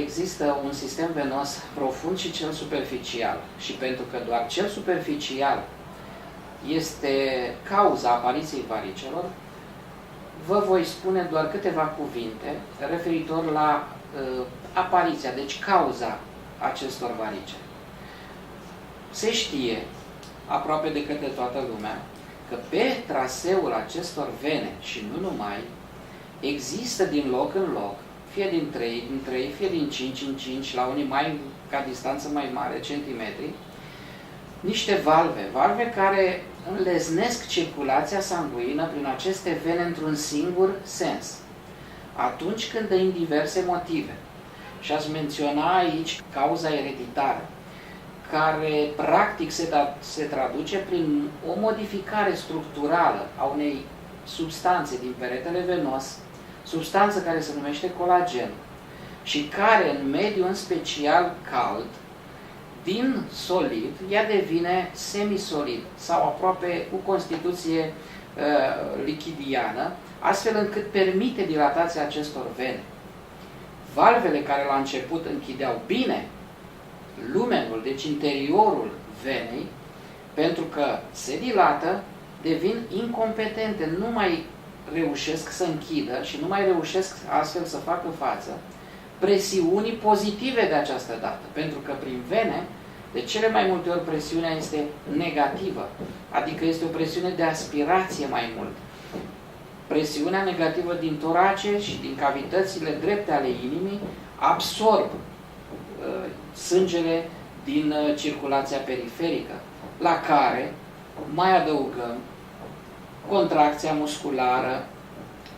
Există un sistem venos profund și cel superficial. Și pentru că doar cel superficial este cauza apariției varicelor, vă voi spune doar câteva cuvinte referitor la apariția, deci cauza acestor varicele. Se știe, aproape de către toată lumea, că pe traseul acestor vene și nu numai, există din loc în loc, fie din 3 în 3, fie din 5 în 5, la unii mai ca distanță mai mare, centimetri, niște valve care înleznesc circulația sanguină prin aceste vene într-un singur sens, atunci când din diverse motive. Și ați menționa aici cauza ereditară, care practic se traduce prin o modificare structurală a unei substanțe din peretele venos, substanță care se numește colagen și care în mediu în special cald, din solid, ea devine semisolid sau aproape cu constituție lichidiană, astfel încât permite dilatația acestor vene. Valvele care la început închideau bine lumenul, deci interiorul venei, pentru că se dilată, devin incompetente, nu mai reușesc să închidă și nu mai reușesc astfel să facă față presiunii pozitive de această dată. Pentru că prin vene, de cele mai multe ori presiunea este negativă, adică este o presiune de aspirație mai mult. Presiunea negativă din torace și din cavitățile drepte ale inimii absorb sângele din circulația periferică, la care mai adăugăm contracția musculară,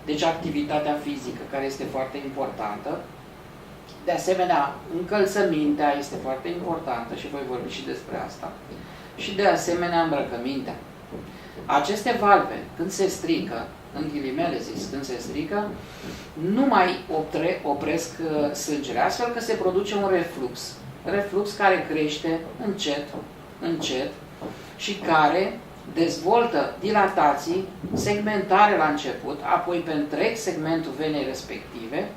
deci activitatea fizică, care este foarte importantă. De asemenea, încălțămintea este foarte importantă și voi vorbi și despre asta. Și de asemenea, îmbrăcămintea. Aceste valve, când se strică, în ghilimele zis, când se strică, nu mai opresc sângele, astfel că se produce un reflux. Reflux care crește încet, încet și care dezvoltă dilatații segmentare la început, apoi pe întreg segmentul venei respective,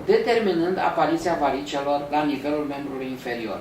determinând apariția varicelor la nivelul membrului inferior.